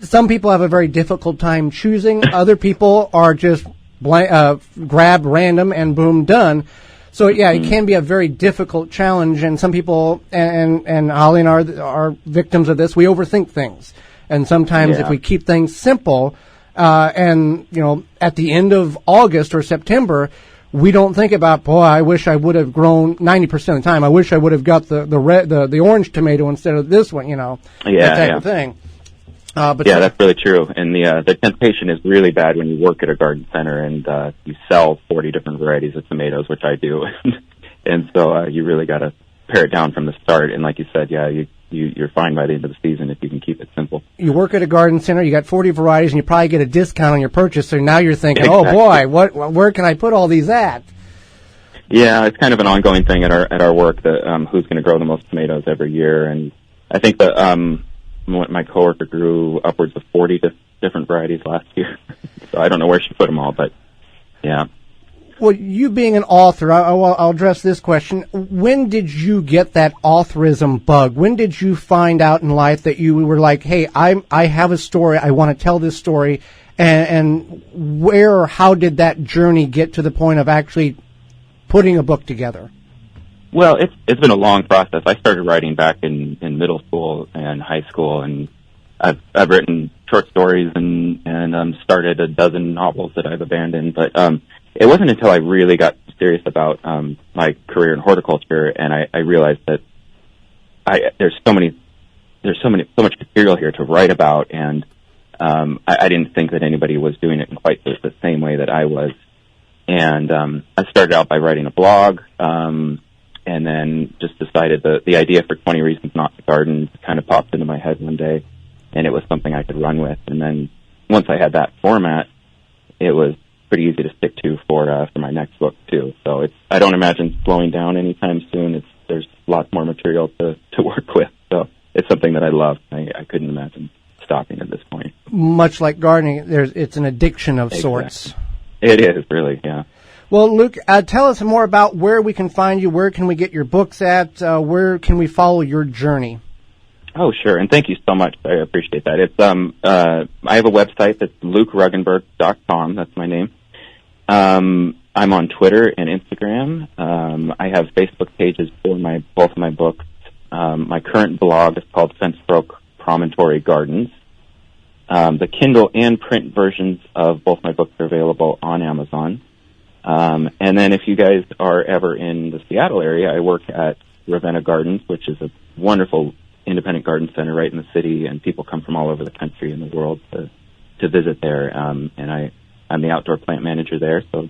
Some people have a very difficult time choosing. Other people are just grab random and boom, done. So it can be a very difficult challenge, and some people and Holly and are victims of this. We overthink things, and sometimes if we keep things simple, and at the end of August or September, we don't think about, boy, I wish I would have grown 90% of the time. I wish I would have got the orange tomato instead of this one. That type of thing. That's really true. And the temptation is really bad when you work at a garden center and you sell 40 different varieties of tomatoes, which I do. And so you really got to pare it down from the start. And like you said, you're fine by the end of the season if you can keep it simple. You work at a garden center, you got 40 varieties, and you probably get a discount on your purchase. So now you're thinking, exactly. Oh boy, where can I put all these at? Yeah, it's kind of an ongoing thing at our work that who's going to grow the most tomatoes every year. And I think that my coworker grew upwards of 40 different varieties last year. So I don't know where she put them all, but yeah. Well, you being an author, I'll address this question. When did you get that authorism bug? When did you find out in life that you were like, hey, I have a story, I want to tell this story, and where or how did that journey get to the point of actually putting a book together? Well, it's been a long process. I started writing back in middle school and high school, and I've written short stories and started a dozen novels that I've abandoned. But it wasn't until I really got serious about my career in horticulture, and I realized that there's so much material here to write about, and I didn't think that anybody was doing it in quite the same way that I was. And I started out by writing a blog. And then just decided the idea for 20 Reasons Not to Garden kind of popped into my head one day, and it was something I could run with. And then once I had that format, it was pretty easy to stick to for my next book too. So I don't imagine slowing down anytime soon. There's lots more material to work with. So it's something that I love. I couldn't imagine stopping at this point. Much like gardening, it's an addiction of sorts. It is, really, yeah. Well, Luke, tell us more about where we can find you. Where can we get your books at? Where can we follow your journey? Oh, sure, and thank you so much. I appreciate that. It's I have a website that's lukeruggenberg.com. That's my name. I'm on Twitter and Instagram. I have Facebook pages for both of my books. My current blog is called Fence-Broke Promontory Gardens. The Kindle and print versions of both my books are available on Amazon. And then if you guys are ever in the Seattle area, I work at Ravenna Gardens, which is a wonderful independent garden center right in the city, and people come from all over the country and the world to visit there. And I'm the outdoor plant manager there, so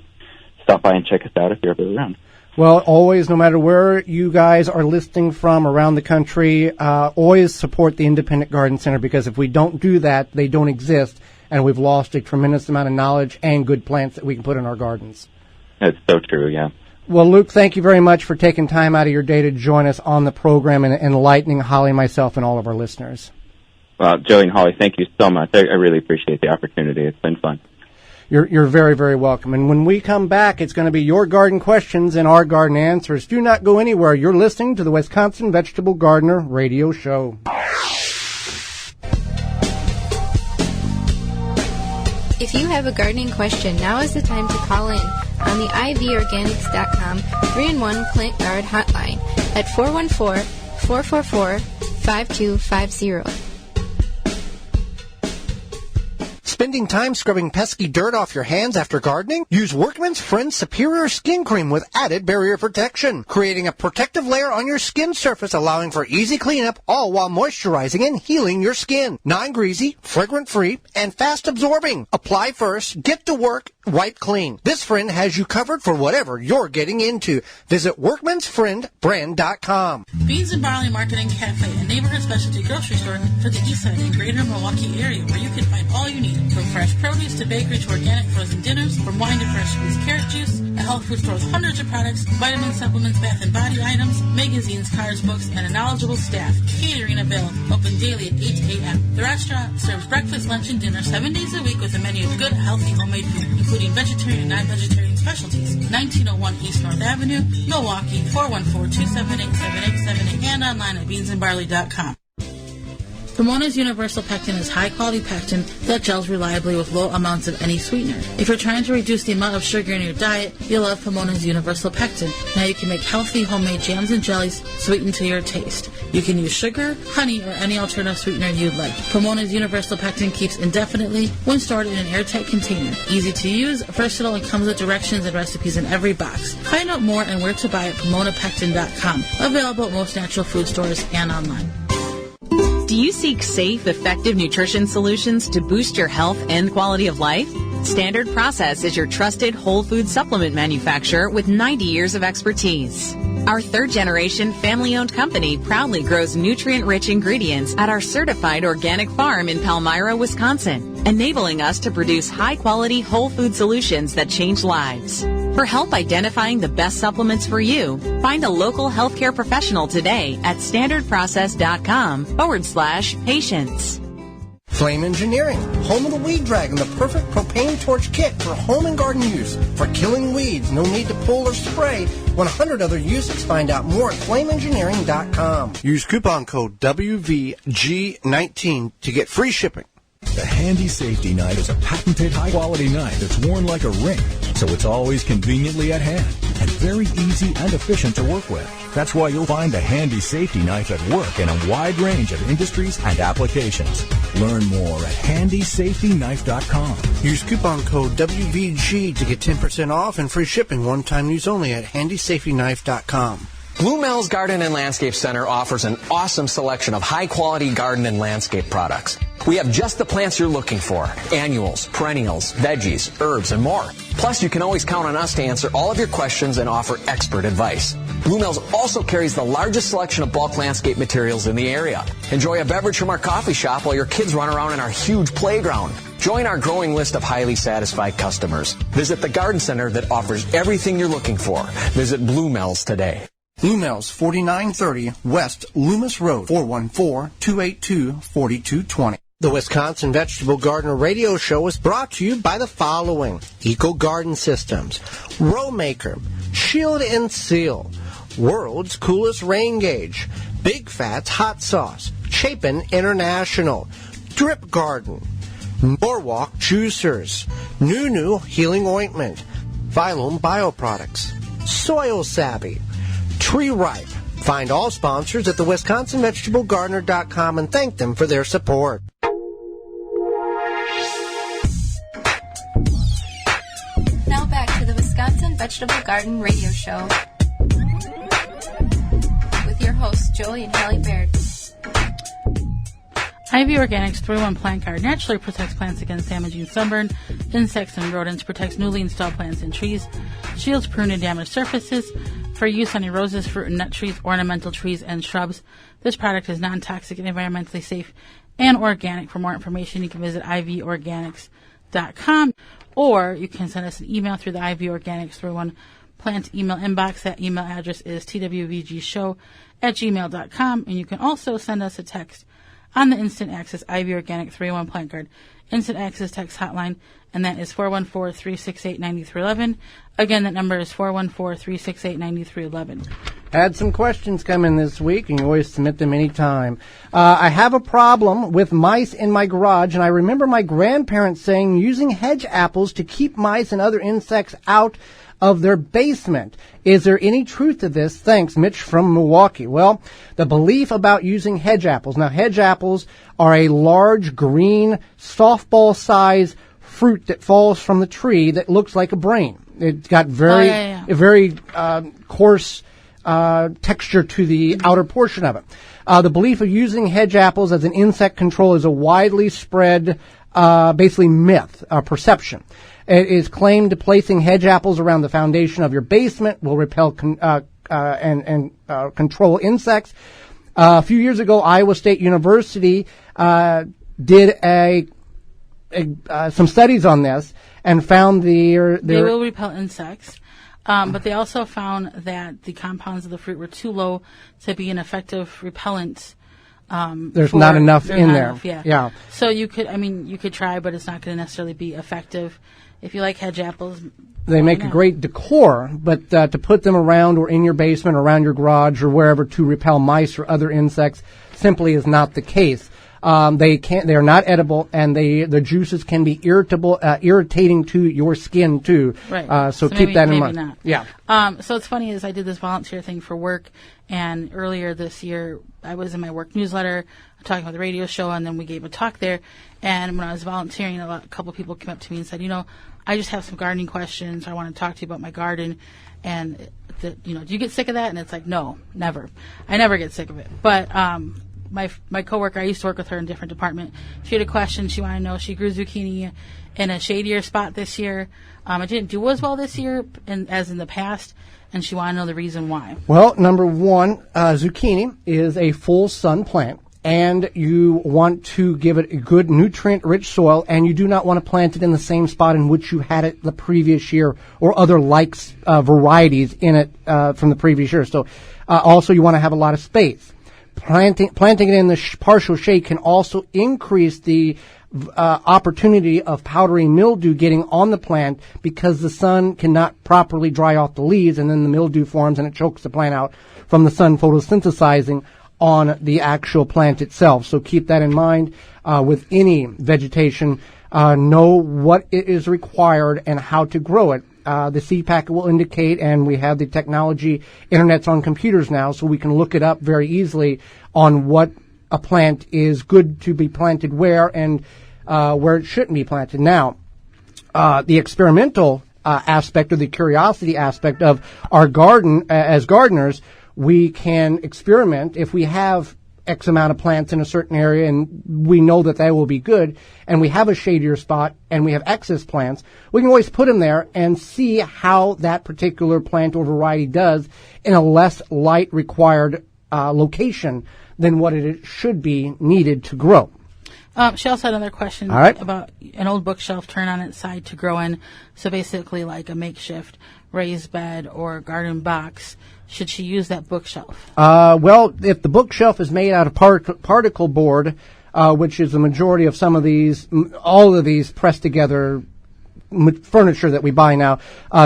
stop by and check us out if you're ever around. Well, always, no matter where you guys are listening from around the country, always support the Independent Garden Center, because if we don't do that, they don't exist, and we've lost a tremendous amount of knowledge and good plants that we can put in our gardens. That's so true, yeah. Well, Luke, thank you very much for taking time out of your day to join us on the program and enlightening Holly, myself, and all of our listeners. Well, Joey and Holly, thank you so much. I really appreciate the opportunity. It's been fun. You're very, very welcome. And when we come back, it's going to be your garden questions and our garden answers. Do not go anywhere. You're listening to the Wisconsin Vegetable Gardener Radio Show. If you have a gardening question, now is the time to call in on the ivorganics.com 3-in-1 Plant Guard hotline at 414-444-5250. Spending time scrubbing pesky dirt off your hands after gardening? Use Workman's Friend Superior Skin Cream with added barrier protection, creating a protective layer on your skin surface, allowing for easy cleanup, all while moisturizing and healing your skin. Non-greasy, fragrant-free, and fast-absorbing. Apply first, get to work, wipe clean. This friend has you covered for whatever you're getting into. Visit workmansfriendbrand.com. Beans and Barley Market and Cafe, a neighborhood specialty grocery store for the east side and greater Milwaukee area, where you can find all you need, from fresh produce to bakery to organic frozen dinners, from wine to fresh squeezed carrot juice. A health food store with hundreds of products, vitamins, supplements, bath and body items, magazines, cards, books, and a knowledgeable staff. Catering available, open daily at 8 a.m. The restaurant serves breakfast, lunch, and dinner 7 days a week with a menu of good, healthy, homemade food, including vegetarian and non-vegetarian specialties. 1901 East North Avenue, Milwaukee, 414-278-7878, and online at beansandbarley.com. Pomona's Universal Pectin is high-quality pectin that gels reliably with low amounts of any sweetener. If you're trying to reduce the amount of sugar in your diet, you'll love Pomona's Universal Pectin. Now you can make healthy homemade jams and jellies sweetened to your taste. You can use sugar, honey, or any alternative sweetener you'd like. Pomona's Universal Pectin keeps indefinitely when stored in an airtight container. Easy to use, versatile, and comes with directions and recipes in every box. Find out more and where to buy at PomonaPectin.com. Available at most natural food stores and online. Do you seek safe, effective nutrition solutions to boost your health and quality of life? Standard Process is your trusted whole food supplement manufacturer with 90 years of expertise. Our third-generation family-owned company proudly grows nutrient-rich ingredients at our certified organic farm in Palmyra, Wisconsin, enabling us to produce high-quality whole food solutions that change lives. For help identifying the best supplements for you, find a local healthcare professional today at standardprocess.com/patients. Flame Engineering, home of the Weed Dragon, the perfect propane torch kit for home and garden use. For killing weeds, no need to pull or spray. 100 other uses. Find out more at flameengineering.com. Use coupon code WVG19 to get free shipping. The Handy Safety Knife is a patented high-quality knife that's worn like a ring, so it's always conveniently at hand and very easy and efficient to work with. That's why you'll find the Handy Safety Knife at work in a wide range of industries and applications. Learn more at handysafetyknife.com. Use coupon code WVG to get 10% off and free shipping. One-time use only at handysafetyknife.com. Blue Mel's Garden and Landscape Center offers an awesome selection of high-quality garden and landscape products. We have just the plants you're looking for: annuals, perennials, veggies, herbs, and more. Plus, you can always count on us to answer all of your questions and offer expert advice. Blue Mel's also carries the largest selection of bulk landscape materials in the area. Enjoy a beverage from our coffee shop while your kids run around in our huge playground. Join our growing list of highly satisfied customers. Visit the garden center that offers everything you're looking for. Visit Blue Mel's today. Blue Mel's, 4930 West Loomis Road, 414-282-4220. The Wisconsin Vegetable Gardener Radio Show is brought to you by the following: Eco Garden Systems, Row Maker, Shield and Seal, World's Coolest Rain Gauge, Big Fats Hot Sauce, Chapin International, Drip Garden, Norwalk Juicers, Nunu Healing Ointment, Phylum Bioproducts, Soil Savvy, Tree Ripe. Find all sponsors at the WisconsinVegetableGardener.com and thank them for their support. Now back to the Wisconsin Vegetable Garden Radio Show with your hosts, Joey and Hallie Baird. IV Organics 3-in-1 Plant Guard naturally protects plants against damaging sunburn, insects, and rodents, protects newly installed plants and trees, shields, prune, and damaged surfaces, For use on your roses, fruit and nut trees, ornamental trees, and shrubs, this product is non-toxic and environmentally safe and organic. For more information, you can visit ivorganics.com, or you can send us an email through the IV Organics 31 plant email inbox. That email address is twvgshow@gmail.com, and you can also send us a text on the Instant Access IV Organic 301 Plant Guard Instant Access text hotline, and that is 414-368-9311. Again, that number is 414-368-9311. Had some questions come in this week, and you always submit them anytime. I have a problem with mice in my garage, and I remember my grandparents saying using hedge apples to keep mice and other insects out of their basement. Is there any truth to this? Thanks, Mitch from Milwaukee. Well, the belief about using hedge apples. Now, hedge apples are a large green softball size fruit that falls from the tree that looks like a brain. It's got very coarse texture to the outer portion of it. The belief of using hedge apples as an insect control is a widely spread, basically myth, perception. It is claimed that placing hedge apples around the foundation of your basement will repel and control insects. A few years ago, Iowa State University did some studies on this and found they will repel insects. But they also found that the compounds of the fruit were too low to be an effective repellent. There's not enough in there. Yeah. So you could try, but it's not going to necessarily be effective. If you like hedge apples, they make a great decor, but to put them around or in your basement, or around your garage, or wherever to repel mice or other insects simply is not the case. They are not edible, and the juices can be irritating to your skin too. Right. So keep that in mind. Not. Yeah. So it's funny is I did this volunteer thing for work, and earlier this year I was in my work newsletter talking about the radio show, and then we gave a talk there. And when I was volunteering, a couple of people came up to me and said, I just have some gardening questions. I want to talk to you about my garden. And do you get sick of that? And it's like, no, never. I never get sick of it. But my coworker, I used to work with her in a different department. She had a question. She wanted to know. She grew zucchini in a shadier spot this year. It didn't do as well this year as in the past, and she wanted to know the reason why. Well, number one, zucchini is a full sun plant, and you want to give it a good nutrient-rich soil, and you do not want to plant it in the same spot in which you had it the previous year or other varieties in it from the previous year. So also you want to have a lot of space. Planting it in the partial shade can also increase the opportunity of powdery mildew getting on the plant, because the sun cannot properly dry off the leaves, and then the mildew forms and it chokes the plant out from the sun photosynthesizing on the actual plant itself. So keep that in mind with any vegetation. Know what it is required and how to grow it. The seed packet will indicate, and we have the technology, internet's on computers now, so we can look it up very easily on what a plant is good to be planted where, and where it shouldn't be planted. Now, the experimental aspect, or the curiosity aspect of our garden, as gardeners, we can experiment. If we have X amount of plants in a certain area and we know that they will be good, and we have a shadier spot and we have excess plants, we can always put them there and see how that particular plant or variety does in a less light required location than what it should be needed to grow. She also had another question about an old bookshelf turned on its side to grow in. So basically like a makeshift raised bed or garden box. Should she use that bookshelf? Well, if the bookshelf is made out of particle board, which is the majority of all of these pressed together furniture that we buy now,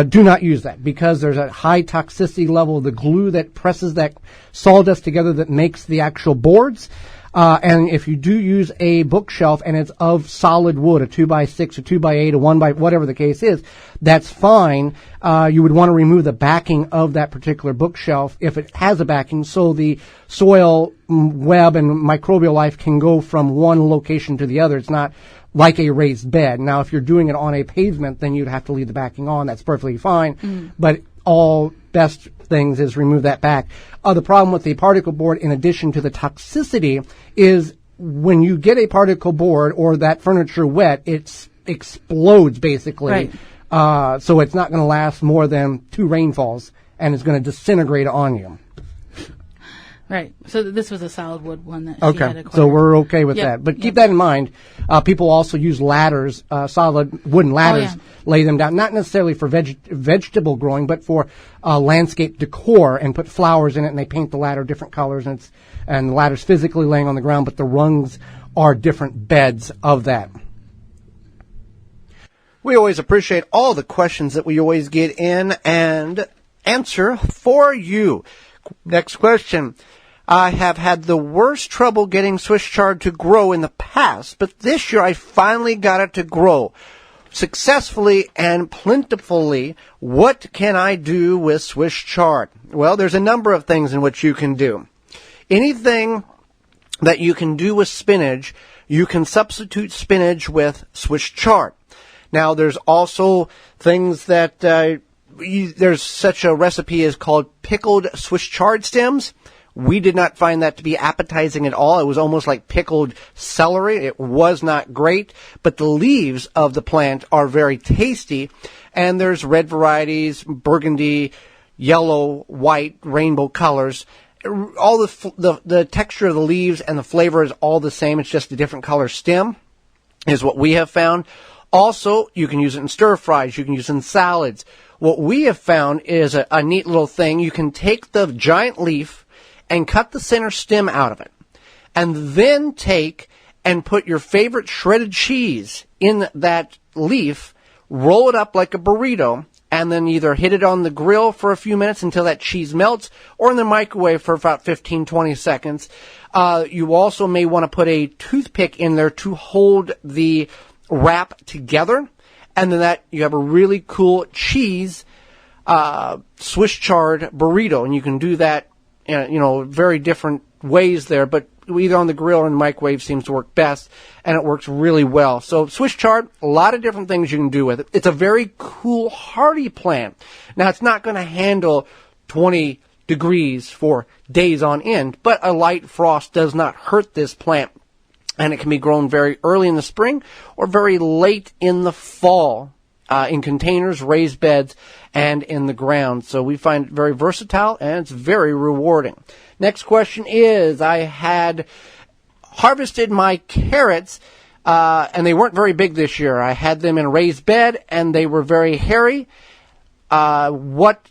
do not use that, because there's a high toxicity level of the glue that presses that sawdust together that makes the actual boards. And if you do use a bookshelf and it's of solid wood, a 2x6, a 2x8, a 1x, whatever the case is, that's fine. You would want to remove the backing of that particular bookshelf if it has a backing, so the soil web and microbial life can go from one location to the other. It's not like a raised bed. Now, if you're doing it on a pavement, then you'd have to leave the backing on. That's perfectly fine. But all best things is remove that back. The problem with the particle board, in addition to the toxicity, is when you get a particle board or that furniture wet, it explodes basically. Right. So it's not going to last more than 2 rainfalls, and it's going to disintegrate on you. Right. So this was a solid wood one that she had Okay, acquired. so we're okay with that. But keep that in mind. People also use ladders, solid wooden ladders, lay them down, not necessarily for vegetable growing, but for landscape decor, and put flowers in it, and they paint the ladder different colors, and the ladder's physically laying on the ground, but the rungs are different beds of that. We always appreciate all the questions that we always get in and answer for you. Next question. I have had the worst trouble getting Swiss Chard to grow in the past, but this year I finally got it to grow successfully and plentifully. What can I do with Swiss Chard? Well, there's a number of things in which you can do. Anything that you can do with spinach, you can substitute spinach with Swiss Chard. Now, there's also things that there's such a recipe as called pickled Swiss Chard stems. We did not find that to be appetizing at all. It was almost like pickled celery. It was not great, but the leaves of the plant are very tasty. And there's red varieties, burgundy, yellow, white, rainbow colors. All the texture of the leaves and the flavor is all the same. It's just a different color stem is what we have found. Also, you can use it in stir fries. You can use it in salads. What we have found is a neat little thing. You can take the giant leaf and cut the center stem out of it, and then take and put your favorite shredded cheese in that leaf, roll it up like a burrito, and then either hit it on the grill for a few minutes until that cheese melts, or in the microwave for about 15-20 seconds. You also may want to put a toothpick in there to hold the wrap together, and then that you have a really cool cheese Swiss Chard burrito, and you can do that very different ways there, but either on the grill or in the microwave seems to work best, and it works really well. So Swiss Chard, a lot of different things you can do with it. It's a very cool, hardy plant. Now, it's not going to handle 20 degrees for days on end, but a light frost does not hurt this plant, and it can be grown very early in the spring or very late in the fall. In containers, raised beds, and in the ground. So we find it very versatile, and it's very rewarding. Next question is, I had harvested my carrots, and they weren't very big this year. I had them in a raised bed, and they were very hairy. What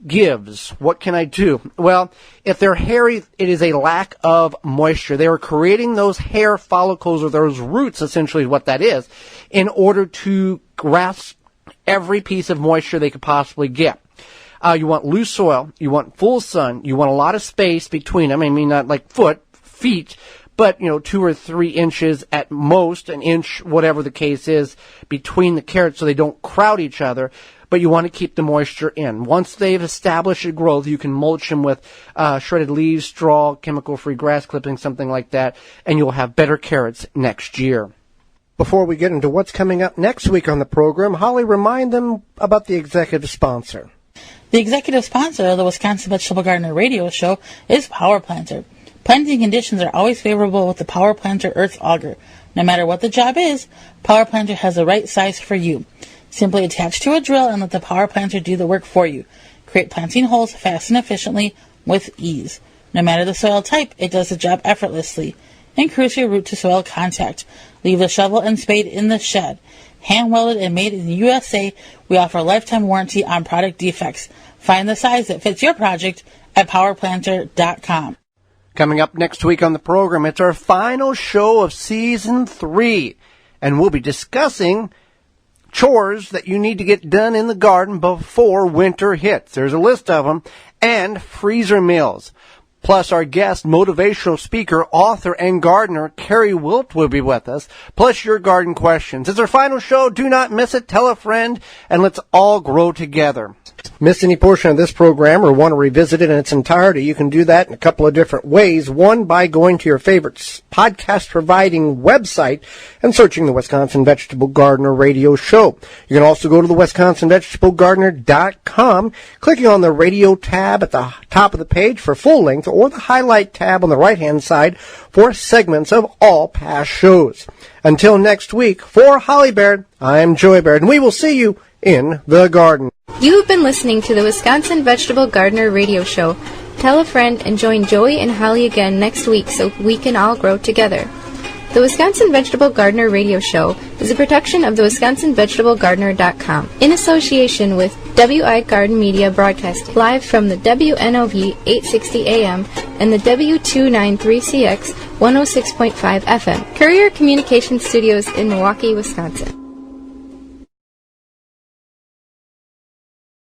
gives? What can I do? Well, if they're hairy, it is a lack of moisture. They are creating those hair follicles, or those roots, essentially what that is, in order to grasp every piece of moisture they could possibly get. You want loose soil. You want full sun. You want a lot of space between them. I mean, not like feet, but, 2 or 3 inches at most, an inch, whatever the case is, between the carrots so they don't crowd each other. But you want to keep the moisture in. Once they've established a growth, you can mulch them with shredded leaves, straw, chemical-free grass clippings, something like that, and you'll have better carrots next year. Before we get into what's coming up next week on the program, Holly, remind them about the executive sponsor. The executive sponsor of the Wisconsin Vegetable Gardener radio show is Power Planter. Planting conditions are always favorable with the Power Planter Earth Auger. No matter what the job is, Power Planter has the right size for you. Simply attach to a drill and let the Power Planter do the work for you. Create planting holes fast and efficiently with ease. No matter the soil type, it does the job effortlessly. Increase your root to soil contact. Leave the shovel and spade in the shed. Hand welded and made in the USA, we offer a lifetime warranty on product defects. Find the size that fits your project at powerplanter.com. Coming up next week on the program, it's our final show of Season 3, and we'll be discussing chores that you need to get done in the garden before winter hits. There's a list of them, and freezer meals. Plus, our guest, motivational speaker, author, and gardener, Carrie Wilt, will be with us, plus your garden questions. It's our final show. Do not miss it. Tell a friend, and let's all grow together. Miss any portion of this program or want to revisit it in its entirety, you can do that in a couple of different ways. One, by going to your favorite podcast-providing website and searching the Wisconsin Vegetable Gardener radio show. You can also go to the WisconsinVegetableGardener.com, clicking on the radio tab at the top of the page for full-length or the highlight tab on the right-hand side for segments of all past shows. Until next week, for Holly Baird, I'm Joey Baird, and we will see you in the garden. You have been listening to the Wisconsin Vegetable Gardener Radio Show. Tell a friend and join Joey and Holly again next week so we can all grow together. The Wisconsin Vegetable Gardener Radio Show is a production of the WisconsinVegetableGardener.com in association with WI Garden Media Broadcasting, live from the WNOV 860 AM and the W293CX 106.5 FM, Courier Communication Studios in Milwaukee, Wisconsin.